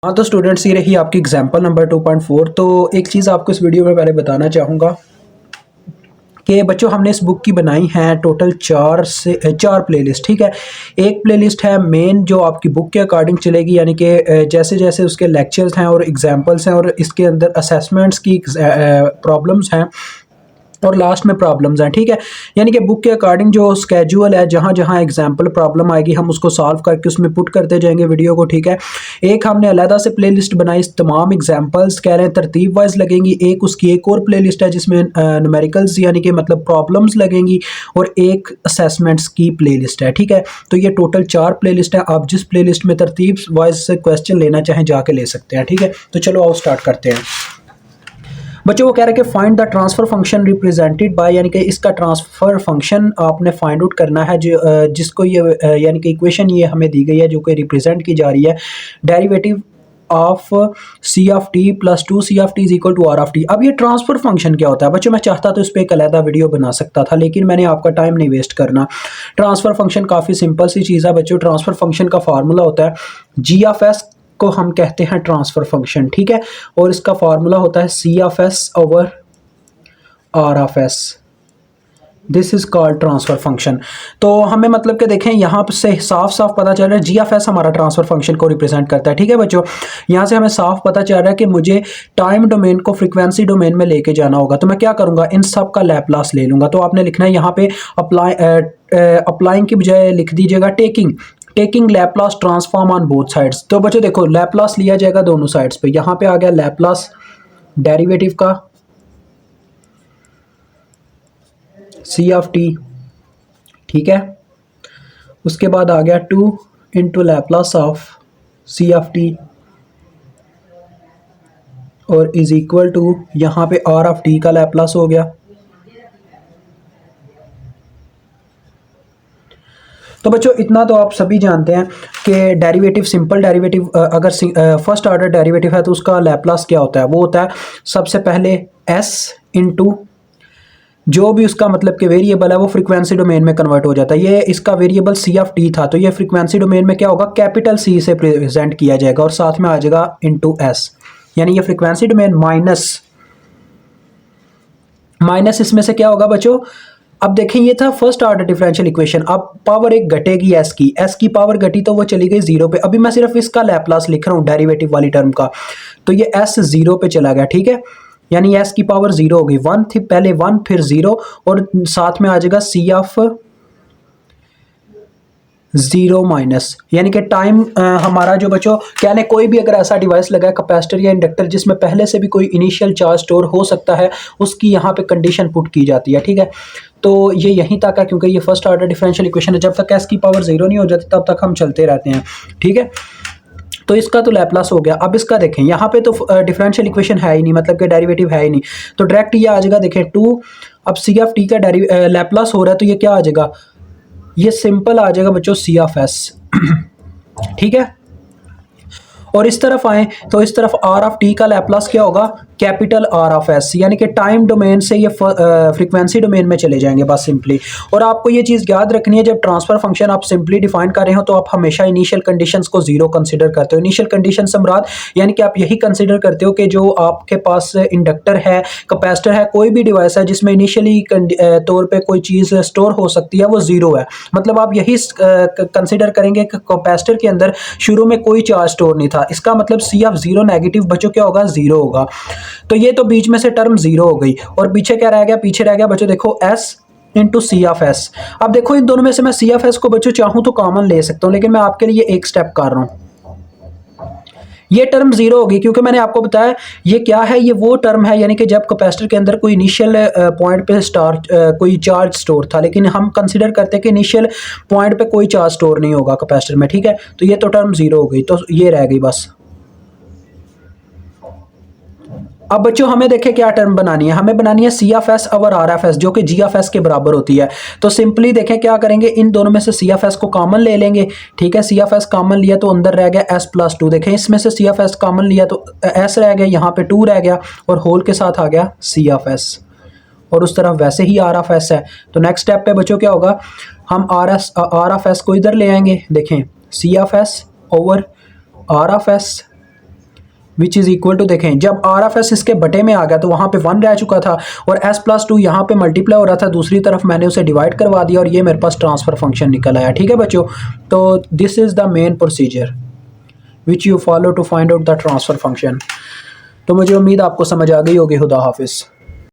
हाँ तो स्टूडेंट्स, ये रही आपकी एग्जांपल नंबर 2.4। तो एक चीज़ आपको इस वीडियो में पहले बताना चाहूँगा कि बच्चों हमने इस बुक की बनाई है टोटल चार प्लेलिस्ट। ठीक है, एक प्लेलिस्ट है मेन जो आपकी बुक के अकॉर्डिंग चलेगी, यानी कि जैसे जैसे उसके लेक्चर्स हैं और एग्जांपल्स हैं और इसके अंदर असेसमेंट्स की प्रॉब्लम्स हैं और लास्ट में प्रॉब्लम्स हैं। ठीक है, यानी कि बुक के अकॉर्डिंग जो स्केड्यूल है, जहाँ जहाँ एग्जाम्पल प्रॉब्लम आएगी हम उसको सॉल्व करके उसमें पुट करते जाएंगे वीडियो को। ठीक है, एक हमने अलहदा से प्लेलिस्ट बनाई, तमाम एग्जाम्पल्स कह रहे हैं तरतीब वाइज लगेंगी। एक उसकी एक और प्लेलिस्ट है जिसमें न्यूमेरिकल्स यानी कि मतलब प्रॉब्लम्स लगेंगी, और एक असेसमेंट्स की प्लेलिस्ट है। ठीक है, तो ये टोटल 4 प्लेलिस्ट है। आप जिस प्लेलिस्ट में तरतीब वाइज से क्वेश्चन लेना चाहें जाके ले सकते हैं। ठीक है, तो चलो आओ स्टार्ट करते हैं। बच्चों वो कह रहे हैं कि find the transfer function represented by, यानी कि इसका ट्रांसफर फंक्शन आपने फाइंड आउट करना है जो जिसको ये यानी कि इक्वेशन ये हमें दी गई है जो कि रिप्रेजेंट की जा रही है derivative of C of T plus 2 C of T is equal to R of T. अब ये ट्रांसफर फंक्शन क्या होता है बच्चों? मैं चाहता तो इस पर एक अलहदा वीडियो बना सकता था, लेकिन मैंने आपका टाइम नहीं वेस्ट करना। ट्रांसफर फंक्शन काफ़ी सिंपल सी चीज़ है बच्चों। ट्रांसफर फंक्शन का फार्मूला होता है जी ऑफ एस को हम कहते हैं ट्रांसफर फंक्शन। ठीक है, और इसका फार्मूला होता है C of S over R of S. This is called transfer function. तो हमें मतलब कि देखें यहाँ से साफ साफ पता चल रहा है जी ऑफ एस हमारा ट्रांसफर फंक्शन को रिप्रेजेंट करता है। ठीक है बच्चों, यहाँ से हमें साफ पता चल रहा है कि मुझे टाइम डोमेन को फ्रीक्वेंसी डोमेन में लेके जाना होगा। तो मैं क्या करूँगा, इन सब का लैपलास ले लूँगा। तो आपने लिखना है यहाँ पे अप्लाइंग की बजाय लिख दीजिएगा taking Laplace transform on both sides. तो बच्चों देखो लैपलास लिया जाएगा दोनों साइड्स पे। यहाँ पे आ गया लैपलास डेरिवेटिव का सी ऑफ टी। ठीक है, उसके बाद आ गया 2 into Laplace of C of T और इज इक्वल टू यहाँ पे आर ऑफ टी का लैपलास हो गया। तो बच्चों इतना तो आप सभी जानते हैं कि डेरिवेटिव, सिंपल डेरिवेटिव, अगर फर्स्ट ऑर्डर डेरिवेटिव है तो उसका लैपलास क्या होता है? वो होता है सबसे पहले s इंटू जो भी उसका मतलब कि वेरिएबल है वो फ्रीक्वेंसी डोमेन में कन्वर्ट हो जाता है। ये इसका वेरिएबल सी ऑफ टी था, तो ये फ्रीक्वेंसी डोमेन में क्या होगा, कैपिटल सी से प्रेजेंट किया जाएगा और साथ में आ जाएगा इंटू एस, यानी ये फ्रीक्वेंसी डोमेन माइनस इसमें से क्या होगा बच्चों? अब देखें ये था फर्स्ट ऑर्डर डिफरेंशियल इक्वेशन। अब पावर एक घटेगी एस की पावर घटी तो वो चली गई जीरो पे। अभी मैं सिर्फ इसका लैपलास लिख रहा हूँ डेरिवेटिव वाली टर्म का, तो ये एस जीरो पे चला गया। ठीक है, यानी एस की पावर जीरो हो गई। 1 थी पहले 1 फिर 0 और साथ में आ जाएगा सी ऑफ 0 माइनस, यानी कि टाइम हमारा जो बच्चों कह लें कोई भी अगर ऐसा डिवाइस लगा है कैपेसिटर या इंडक्टर जिसमें पहले से भी कोई इनिशियल चार्ज स्टोर हो सकता है, उसकी यहाँ पे कंडीशन पुट की जाती है। ठीक है, तो ये यहीं तक है क्योंकि ये फर्स्ट ऑर्डर डिफरेंशियल इक्वेशन है। जब तक एस की पावर 0 नहीं हो जाती तब तक हम चलते रहते हैं। ठीक है, तो इसका तो लैपलास हो गया। अब इसका देखें, यहाँ पे तो डिफरेंशियल इक्वेशन है ही नहीं, मतलब कि डेरिवेटिव है ही नहीं, तो डायरेक्ट ये आ जाएगा। देखें 2, अब सी ऑफ टी का लैपलास हो रहा है तो ये क्या आ जाएगा, ये सिंपल आ जाएगा बच्चों सी ऑफ एस। ठीक है, और इस तरफ आए तो इस तरफ आर ऑफ टी का लैपलास क्या होगा, कैपिटल आर ऑफ एस, यानी कि टाइम डोमेन से ये फ्रीक्वेंसी डोमेन में चले जाएंगे बस सिंपली। और आपको ये चीज़ याद रखनी है, जब ट्रांसफर फंक्शन आप सिंपली डिफाइन कर रहे हो तो आप हमेशा इनिशियल कंडीशंस को जीरो कंसीडर करते हो। इनिशियल कंडीशन से मुराद यानी कि आप यही कंसीडर करते हो कि जो आपके पास इंडक्टर है, कैपेसिटर है, कोई भी डिवाइस है जिसमें इनिशियली तौर पर कोई चीज़ स्टोर हो सकती है वो जीरो है। मतलब आप यही कंसिडर करेंगे कि कैपेसिटर के अंदर शुरू में कोई चार्ज स्टोर नहीं था, इसका मतलब सी ऑफ जीरो नेगेटिव बच्चों क्या होगा, जीरो होगा। तो ये तो बीच में से टर्म जीरो हो गई और पीछे क्या रह गया, पीछे रह गया बच्चों देखो S into C of S. अब देखो इन दोनों में से मैं सी ऑफ एस को बच्चों चाहूं तो कॉमन ले सकता हूं, लेकिन मैं आपके लिए एक स्टेप कर रहा हूं। ये टर्म जीरो होगी क्योंकि मैंने आपको बताया ये क्या है, ये वो टर्म है यानी कि जब कैपेसिटर के अंदर कोई इनिशियल पॉइंट पे कोई चार्ज स्टोर था, लेकिन हम कंसीडर करते हैं कि इनिशियल पॉइंट पे कोई चार्ज स्टोर नहीं होगा कैपेसिटर में। ठीक है, तो ये तो टर्म जीरो हो गई, तो ये रह गई बस। अब बच्चों हमें देखें क्या टर्म बनानी है, हमें बनानी है C of S over R F S जो कि जी ऑफ एस के बराबर होती है। तो सिंपली देखें क्या करेंगे, इन दोनों में से सी ऑफ एस को कॉमन ले लेंगे। ठीक है, सी ऑफ एस कॉमन लिया तो अंदर रह गया एस प्लस 2। देखें इसमें से सी ऑफ एस कॉमन लिया तो एस रह गया, यहाँ पे 2 रह गया और होल के साथ आ गया सी ऑफ एस, और उस तरफ वैसे ही आर ऑफ एस है। तो नेक्स्ट स्टेप पे बच्चों क्या होगा, हम आर ऑफ एस को इधर ले आएंगे। देखें C of S over R of S which is equal to, देखें जब आर एफ एस इसके बटे में आ गया तो वहाँ पे 1 रह चुका था और s+2 यहाँ पे मल्टीप्लाई हो रहा था, दूसरी तरफ मैंने उसे डिवाइड करवा दिया और ये मेरे पास ट्रांसफ़र फंक्शन निकल आया। ठीक है बच्चों, तो this is the main procedure which you follow to find out the transfer function. तो मुझे उम्मीद आपको समझ आ गई होगी। खुदा हाफिज़।